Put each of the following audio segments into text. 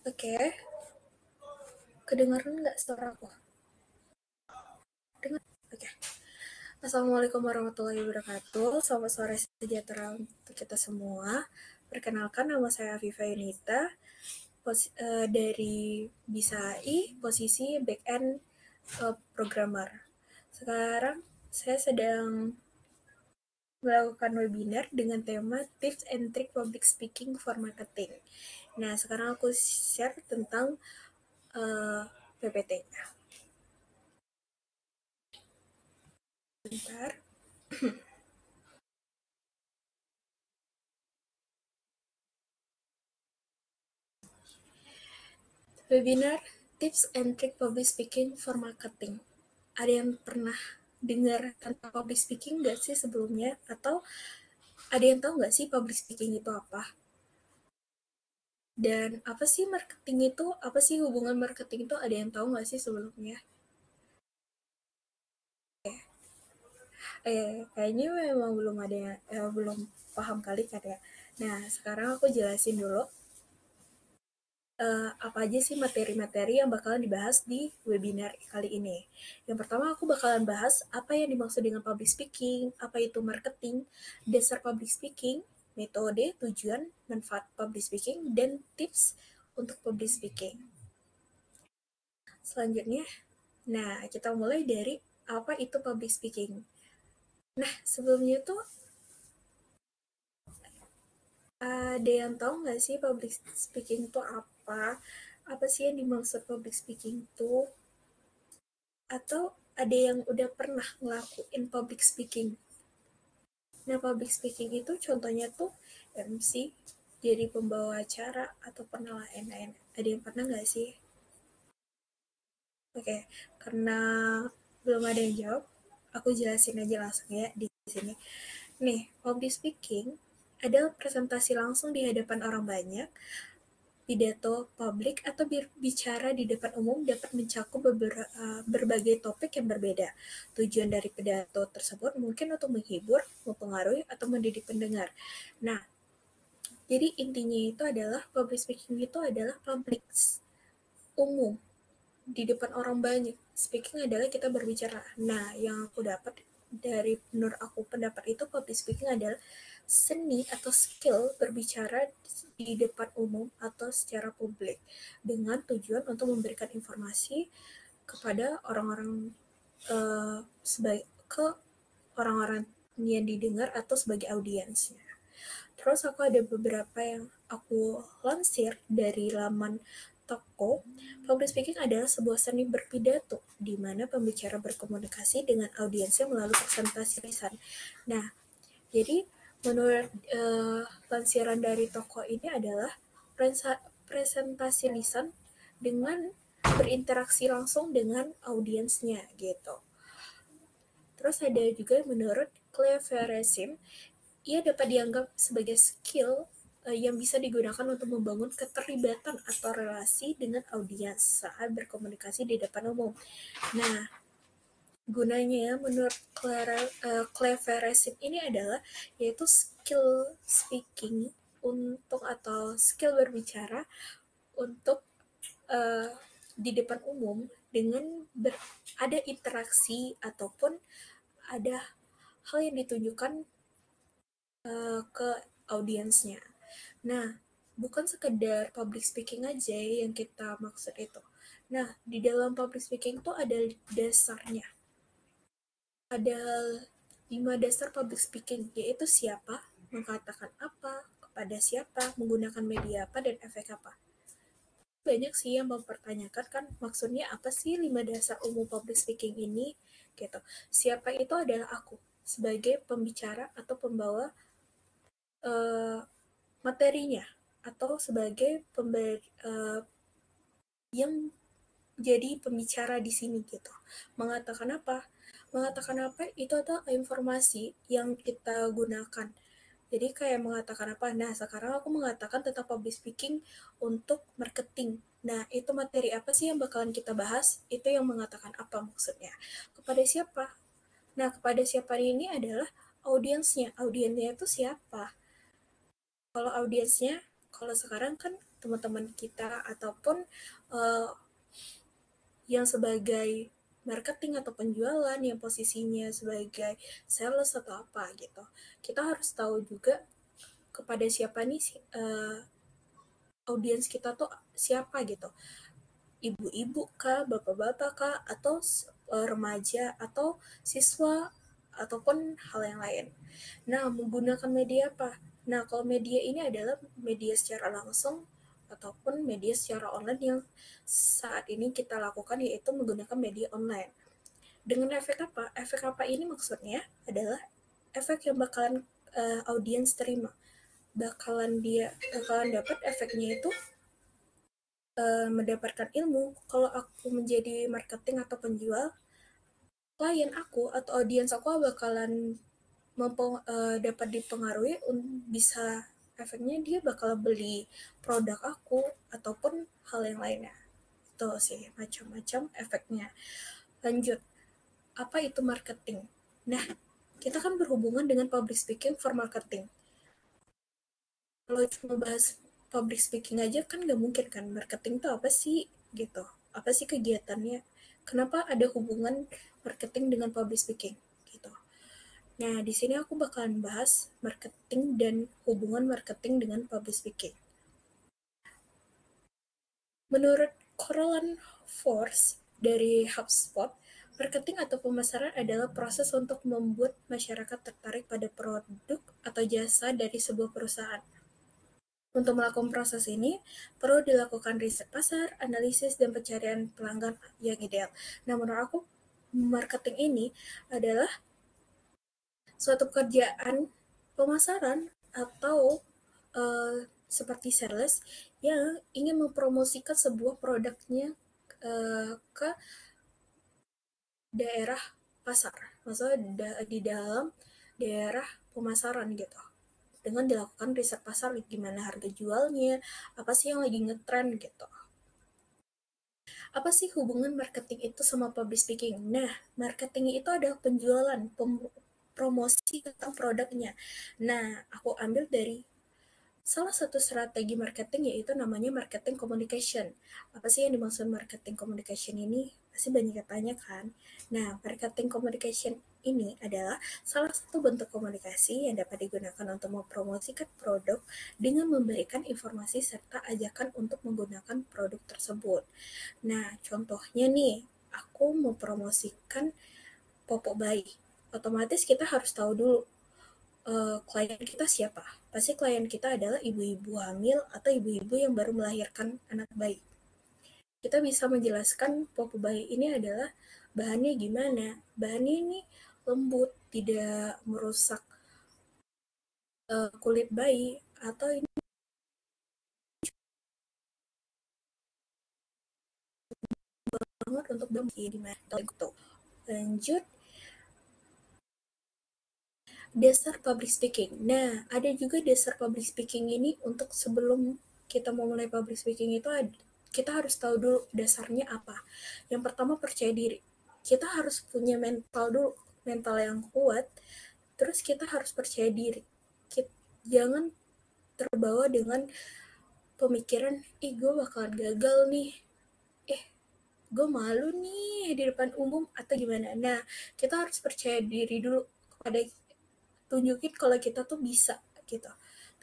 Oke, kedengaran nggak suara aku? Dengar? Oke. Assalamualaikum warahmatullahi wabarakatuh. Selamat sore sejahtera untuk kita semua. Perkenalkan, nama saya Afifa Yunita dari BISAI, posisi back-end programmer. Sekarang saya sedang melakukan webinar dengan tema Tips and Trick Public Speaking for Marketing. Nah, sekarang aku share tentang PPT-nya. Bentar. Webinar Tips and Trick Public Speaking for Marketing. Ada yang pernah dengar tentang public speaking nggak sih sebelumnya? Atau ada yang tahu nggak sih public speaking itu apa? Dan apa sih marketing itu? Apa sih hubungan marketing itu? Ada yang tahu nggak sih sebelumnya? Kayaknya memang belum ada yang belum paham kali kan ya. Nah, sekarang aku jelasin dulu apa aja sih materi-materi yang bakalan dibahas di webinar kali ini. Yang pertama aku bakalan bahas apa yang dimaksud dengan public speaking, apa itu marketing, dasar public speaking, metode, tujuan, manfaat public speaking, dan tips untuk public speaking. Selanjutnya, nah kita mulai dari apa itu public speaking. Nah, sebelumnya tuh ada yang tahu nggak sih public speaking itu apa? Apa sih yang dimaksud public speaking itu? Atau ada yang udah pernah ngelakuin public speaking? Nah, public speaking itu contohnya tuh MC, jadi pembawa acara, atau pernah lain-lain. Ada yang pernah nggak sih? Oke, karena belum ada yang jawab, aku jelasin aja langsung ya di sini. Nih, public speaking adalah presentasi langsung di hadapan orang banyak. Pidato publik atau bicara di depan umum dapat mencakup berbagai topik yang berbeda. Tujuan dari pidato tersebut mungkin untuk menghibur, mempengaruhi, atau mendidik pendengar. Nah, jadi intinya itu adalah public speaking itu adalah public umum di depan orang banyak. Speaking adalah kita berbicara. Nah, yang aku dapat dari menurut aku pendapat itu public speaking adalah seni atau skill berbicara di depan umum atau secara publik dengan tujuan untuk memberikan informasi kepada orang-orang ke orang-orang yang didengar atau sebagai audiensnya. Terus aku ada beberapa yang aku lansir dari laman toko. Public speaking adalah sebuah seni berpidato di mana pembicara berkomunikasi dengan audiensnya melalui presentasi lisan. Nah, jadi menurut lansiran dari toko ini adalah presentasi lisan dengan berinteraksi langsung dengan audiensnya gitu. Terus ada juga menurut Cleveresim, ia dapat dianggap sebagai skill yang bisa digunakan untuk membangun keterlibatan atau relasi dengan audiens saat berkomunikasi di depan umum. Nah, gunanya menurut Cleveresim ini adalah yaitu skill speaking untuk atau skill berbicara untuk di depan umum dengan ada interaksi ataupun ada hal yang ditunjukkan ke audiensnya. Nah, bukan sekedar public speaking aja yang kita maksud itu. Nah, di dalam public speaking itu ada dasarnya. Ada 5 dasar public speaking, yaitu siapa, mengatakan apa, kepada siapa, menggunakan media apa, dan efek apa. Banyak sih yang mempertanyakan kan maksudnya apa sih 5 dasar umum public speaking ini gitu. Siapa itu adalah aku sebagai pembicara atau pembawa materinya atau sebagai yang jadi pembicara di sini gitu. Mengatakan apa? Mengatakan apa itu adalah informasi yang kita gunakan. Jadi kayak mengatakan apa? Nah, sekarang aku mengatakan tentang public speaking untuk marketing. Nah, itu materi apa sih yang bakalan kita bahas? Itu yang mengatakan apa maksudnya. Kepada siapa? Nah, kepada siapa ini adalah audiensnya. Audiensnya itu siapa? Kalau audiensnya, kalau sekarang kan teman-teman kita ataupun yang sebagai marketing atau penjualan yang posisinya sebagai sales atau apa gitu. Kita harus tahu juga kepada siapa nih audiens kita tuh siapa gitu. Ibu-ibu kah, bapak-bapak kah, atau remaja atau siswa ataupun hal yang lain. Nah, menggunakan media apa? Nah, kalau media ini adalah media secara langsung ataupun media secara online yang saat ini kita lakukan yaitu menggunakan media online. Dengan efek apa? Efek apa ini maksudnya adalah efek yang bakalan audiens terima. Bakalan dapat efeknya itu mendapatkan ilmu. Kalau aku menjadi marketing atau penjual, klien aku atau audiens aku bakalan dapat dipengaruhi bisa efeknya dia bakal beli produk aku ataupun hal yang lainnya. Itu sih macam-macam efeknya. Lanjut, apa itu marketing? Nah, kita kan berhubungan dengan public speaking for marketing. Kalau cuma bahas public speaking aja kan nggak mungkin kan, marketing itu apa sih gitu, apa sih kegiatannya, kenapa ada hubungan marketing dengan public speaking gitu. Nah, di sini aku bakalan bahas marketing dan hubungan marketing dengan public speaking. Menurut Caroline Force dari HubSpot, marketing atau pemasaran adalah proses untuk membuat masyarakat tertarik pada produk atau jasa dari sebuah perusahaan. Untuk melakukan proses ini, perlu dilakukan riset pasar, analisis, dan pencarian pelanggan yang ideal. Nah, menurut aku, marketing ini adalah suatu pekerjaan pemasaran atau seperti sales yang ingin mempromosikan sebuah produknya ke daerah pasar, maksudnya di dalam daerah pemasaran gitu. Dengan dilakukan riset pasar, gimana harga jualnya, apa sih yang lagi ngetrend gitu. Apa sih hubungan marketing itu sama public speaking? Nah, marketing itu adalah penjualan, promosi tentang produknya. Nah, aku ambil dari salah satu strategi marketing yaitu namanya marketing communication. Apa sih yang dimaksud marketing communication ini? Pasti banyak yang tanya kan? Nah, marketing communication ini adalah salah satu bentuk komunikasi yang dapat digunakan untuk mempromosikan produk dengan memberikan informasi serta ajakan untuk menggunakan produk tersebut. Nah, contohnya nih, aku mempromosikan popok bayi. Otomatis kita harus tahu dulu klien kita siapa. Pasti klien kita adalah ibu-ibu hamil atau ibu-ibu yang baru melahirkan anak bayi. Kita bisa menjelaskan popok bayi ini adalah bahannya gimana. Bahannya ini lembut, tidak merusak kulit bayi, atau ini banget untuk bayi gimana. Gitu. Lanjut, dasar public speaking. Nah, ada juga dasar public speaking ini untuk sebelum kita mau mulai public speaking itu kita harus tahu dulu dasarnya apa. Yang pertama, percaya diri. Kita harus punya mental dulu, mental yang kuat. Terus kita harus percaya diri. Jangan terbawa dengan pemikiran, gue bakalan gagal nih. Gue malu nih di depan umum atau gimana. Nah, kita harus percaya diri dulu kepada, tunjukin kalau kita tuh bisa gitu,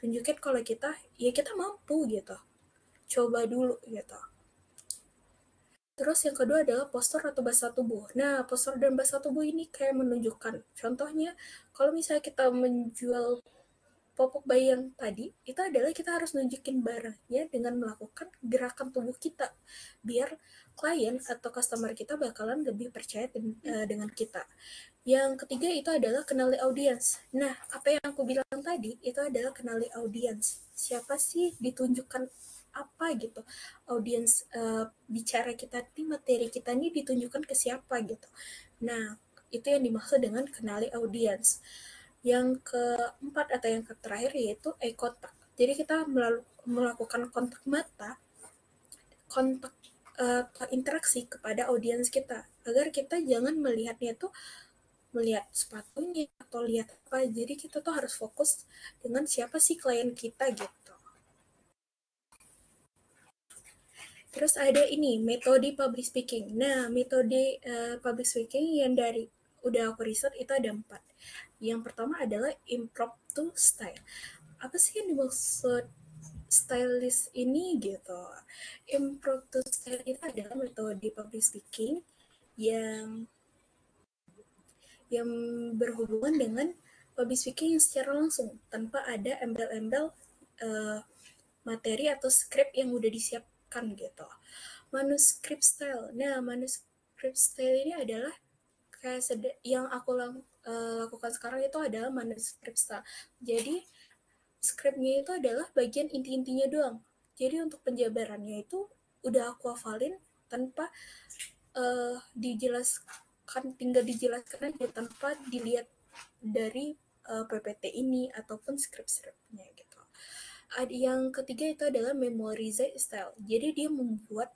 tunjukin kalau kita mampu gitu, coba dulu gitu. Terus yang kedua adalah postur atau bahasa tubuh. Nah, postur dan bahasa tubuh ini kayak menunjukkan, contohnya kalau misalnya kita menjual popok bayi yang tadi, itu adalah kita harus nunjukin barangnya dengan melakukan gerakan tubuh kita, biar klien atau customer kita bakalan lebih percaya dengan kita. Yang ketiga itu adalah kenali audiens. Nah, apa yang aku bilang tadi itu adalah kenali audiens. Siapa sih, ditunjukkan apa gitu. Audiens bicara kita di materi kita ini ditunjukkan ke siapa gitu. Nah, itu yang dimaksud dengan kenali audiens. Yang keempat atau yang terakhir yaitu eye contact. Jadi kita melakukan kontak mata, kontak interaksi kepada audiens kita, agar kita jangan melihatnya itu melihat sepatunya atau lihat apa. Jadi kita tuh harus fokus dengan siapa sih klien kita gitu. Terus ada ini metode public speaking. Nah, metode public speaking yang udah aku riset itu ada 4. Yang pertama adalah impromptu style. Apa sih yang dimaksud stylist ini gitu? Impromptu style itu adalah metode public speaking yang yang berhubungan dengan public speaking yang secara langsung tanpa ada embel-embel uh, materi atau skrip yang udah disiapkan gitu. Manuscript style. Nah, manuscript style ini adalah kayak yang aku lakukan sekarang itu adalah manuscript style. Jadi skripnya itu adalah bagian inti-intinya doang. Jadi untuk penjabarannya itu udah aku hafalin tanpa dijelaskan, tinggal dijelaskan aja tanpa dilihat dari PPT ini ataupun skrip-skripnya gitu. Yang ketiga itu adalah memorize style. Jadi dia membuat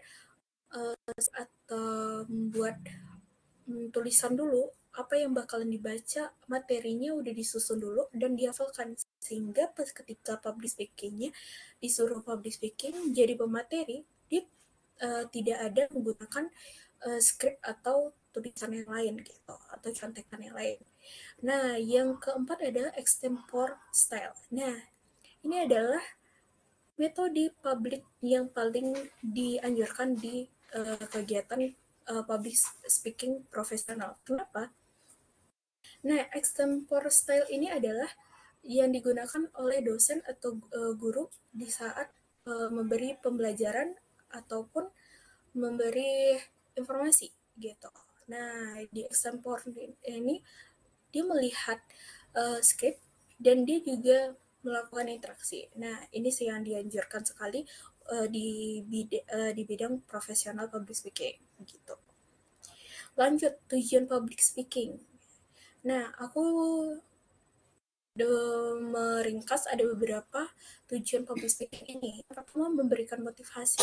atau membuat tulisan dulu apa yang bakalan dibaca, materinya udah disusun dulu dan dihafalkan sehingga pas ketika public speakingnya disuruh public speaking jadi pemateri dia tidak ada menggunakan skrip atau tulisan yang lain gitu atau contekan yang lain. Nah, yang keempat adalah extempore style. Nah, ini adalah metode publik yang paling dianjurkan di kegiatan public speaking profesional. Kenapa? Nah, extempore style ini adalah yang digunakan oleh dosen atau guru di saat memberi pembelajaran ataupun memberi informasi gitu. Nah, di extempore ini dia melihat skrip dan dia juga melakukan interaksi. Nah, ini sih yang dianjurkan sekali di bidang profesional public speaking gitu. Lanjut, tujuan public speaking. Nah, aku meringkas ada beberapa tujuan public speaking ini. Pertama, memberikan motivasi.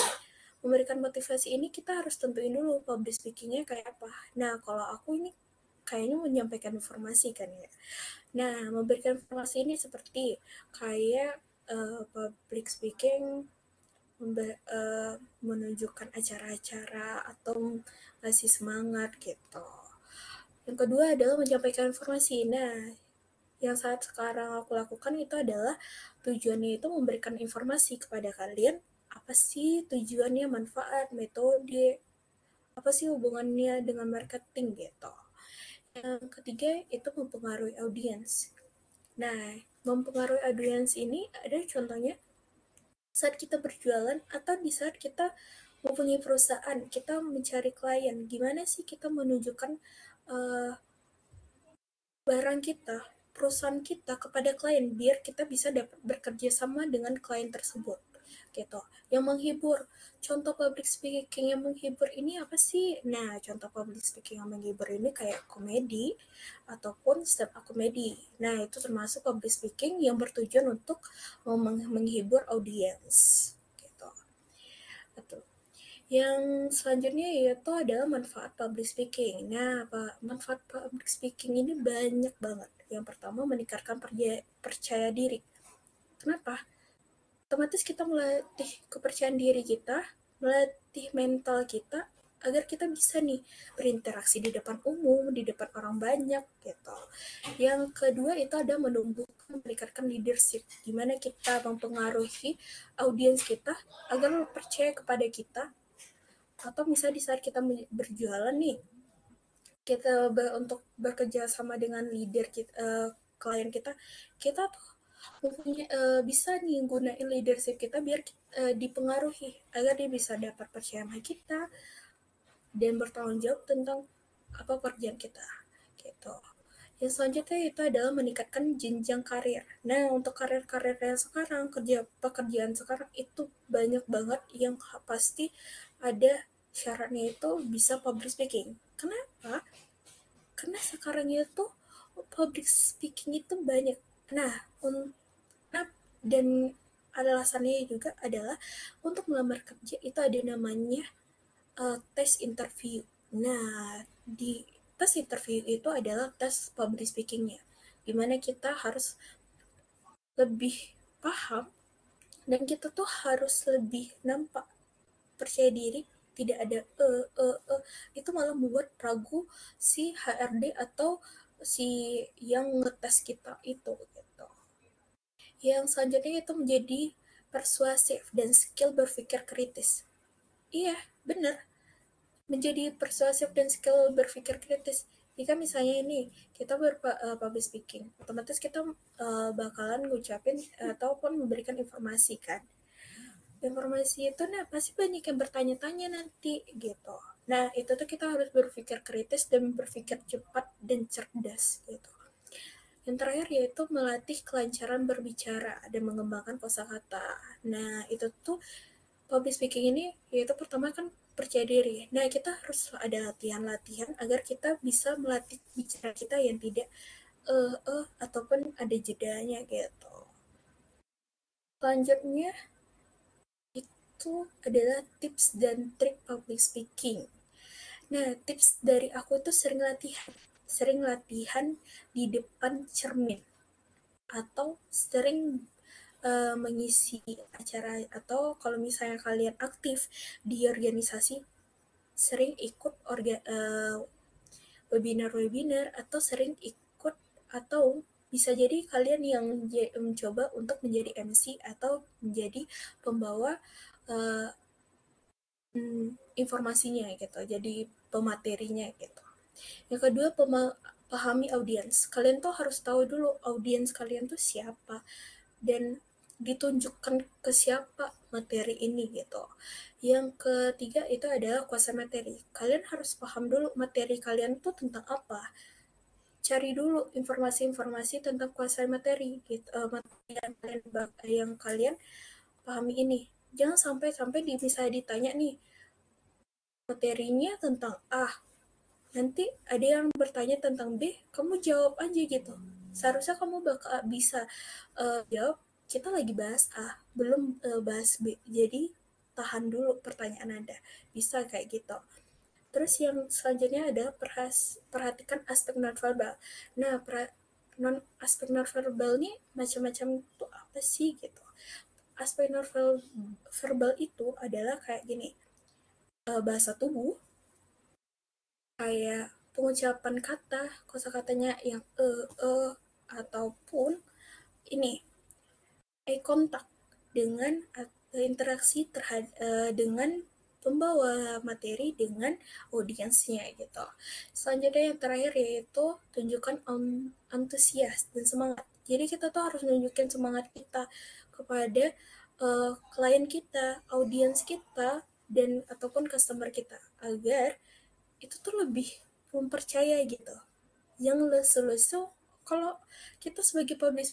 Memberikan motivasi ini kita harus tentuin dulu public speakingnya kayak apa. Nah, kalau aku ini kayaknya menyampaikan informasi kan ya. Nah, memberikan informasi ini seperti kayak public speaking menunjukkan acara-acara atau ngasih semangat gitu. Yang kedua adalah menyampaikan informasi. Nah, yang saat sekarang aku lakukan itu adalah tujuannya itu memberikan informasi kepada kalian apa sih tujuannya, manfaat, metode, apa sih hubungannya dengan marketing gitu. Yang ketiga itu mempengaruhi audiens. Nah, mempengaruhi audiens ini ada contohnya saat kita berjualan atau di saat kita mempunyai perusahaan, kita mencari klien. Gimana sih kita menunjukkan barang kita, perusahaan kita kepada klien biar kita bisa dapat bekerja sama dengan klien tersebut gitu. Yang menghibur, contoh public speaking yang menghibur ini apa sih? Nah, contoh public speaking yang menghibur ini kayak komedi ataupun stand up comedy. Nah, itu termasuk public speaking yang bertujuan untuk menghibur audiens gitu. Betul. Yang selanjutnya yaitu adalah manfaat public speaking. Nah, manfaat public speaking ini banyak banget. Yang pertama, meningkatkan percaya diri. Kenapa? Otomatis kita melatih kepercayaan diri kita, melatih mental kita, agar kita bisa nih berinteraksi di depan umum, di depan orang banyak gitu. Yang kedua itu ada meningkatkan leadership. Gimana kita mempengaruhi audiens kita agar percaya kepada kita, atau misalnya di saat kita berjualan nih kita untuk bekerja sama dengan leader kita, klien kita tuh mempunyai bisa nih gunain leadership kita biar dipengaruhi agar dia bisa dapat percaya sama kita dan bertanggung jawab tentang apa pekerjaan kita gitu. Yang selanjutnya itu adalah meningkatkan jenjang karir. Nah, untuk karir-karir yang sekarang, pekerjaan sekarang itu banyak banget yang pasti ada syaratnya itu bisa public speaking. Kenapa? Karena sekarang itu public speaking itu banyak. Nah, dan alasannya juga adalah untuk melamar kerja itu ada namanya tes interview. Nah, di tes interview itu adalah tes public speakingnya, dimana kita harus lebih paham dan kita tuh harus lebih nampak percaya diri, tidak ada itu malah membuat ragu si HRD atau si yang ngetes kita itu gitu. Yang selanjutnya itu menjadi persuasif dan skill berpikir kritis. Iya, benar. Menjadi persuasif dan skill berpikir kritis. Jika misalnya ini kita public speaking, otomatis kita bakalan ngucapin ataupun memberikan informasi kan. Informasi itu nah pasti banyak yang bertanya-tanya nanti gitu. Nah, itu tuh kita harus berpikir kritis dan berpikir cepat dan cerdas gitu. Yang terakhir yaitu melatih kelancaran berbicara dan mengembangkan kosakata. Nah, itu tuh public speaking ini yaitu pertama kan percaya diri. Nah, kita harus ada latihan-latihan agar kita bisa melatih bicara kita yang tidak ataupun ada jedanya gitu. Selanjutnya itu adalah tips dan trik public speaking. Nah, tips dari aku tuh sering latihan di depan cermin atau sering mengisi acara atau kalau misalnya kalian aktif di organisasi sering ikut webinar-webinar atau sering ikut atau bisa jadi kalian yang mencoba untuk menjadi MC atau menjadi pembawa uh, informasinya gitu, jadi pematerinya gitu. Yang kedua, pahami audiens. Kalian tuh harus tahu dulu audiens kalian tuh siapa dan ditunjukkan ke siapa materi ini gitu. Yang ketiga itu adalah kuasai materi. Kalian harus paham dulu materi kalian tuh tentang apa. Cari dulu informasi-informasi tentang kuasai materi gitu. Materi yang kalian pahami ini. Jangan sampai di bisa ditanya nih materinya tentang A, nanti ada yang bertanya tentang B, kamu jawab aja gitu. Seharusnya kamu bakal bisa jawab, kita lagi bahas A, belum bahas B. Jadi tahan dulu pertanyaan Anda. Bisa kayak gitu. Terus yang selanjutnya ada perhatikan aspek nonverbal. Nah, aspek nonverbal ini macam-macam itu apa sih gitu. Aspek nonverbal itu adalah kayak gini, bahasa tubuh, kayak pengucapan kata, kosakatanya yang ataupun ini eye contact dengan interaksi dengan pembawa materi dengan audiensnya gitu. Selanjutnya yang terakhir yaitu tunjukkan antusias dan semangat. Jadi kita tuh harus nunjukin semangat kita kepada klien kita, audiens kita, dan ataupun customer kita agar itu tuh lebih mempercaya gitu. Yang lesu-lesu, kalau kita sebagai public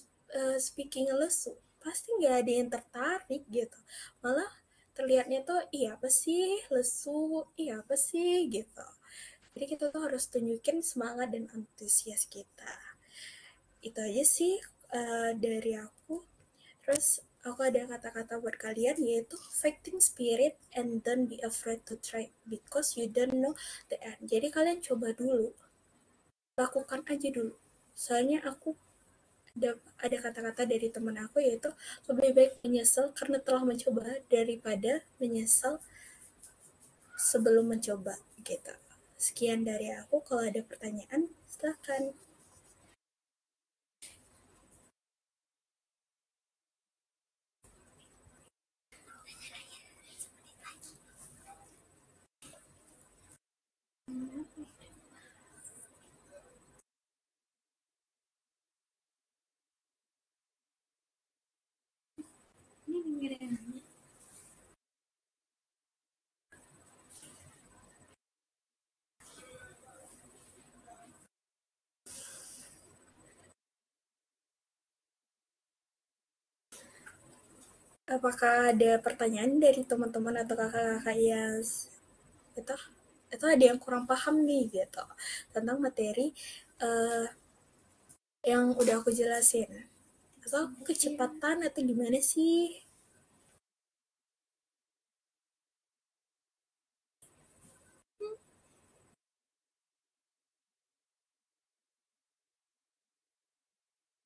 speaking lesu, pasti nggak ada yang tertarik gitu. Malah terlihatnya tuh, iya apa sih lesu, iya apa sih gitu. Jadi kita tuh harus tunjukin semangat dan antusias kita. Itu aja sih dari aku. Terus aku ada kata-kata buat kalian yaitu fighting spirit and don't be afraid to try because you don't know the end. Jadi kalian coba dulu, lakukan aja dulu. Soalnya aku ada kata-kata dari teman aku yaitu lebih baik menyesal karena telah mencoba daripada menyesal sebelum mencoba gitu. Sekian dari aku. Kalau ada pertanyaan, silakan. Apakah ada pertanyaan dari teman-teman atau kakak-kakak yang itu ada yang kurang paham nih gitu tentang materi uh, yang udah aku jelasin, atau kecepatan atau gimana sih?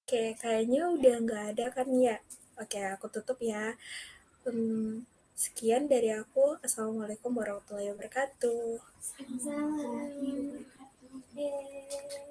Oke, kayaknya udah nggak ada kan ya. Oke, aku tutup ya. Hmm, Sekian dari aku. Assalamualaikum warahmatullahi wabarakatuh. Assalamualaikum warahmatullahi wabarakatuh.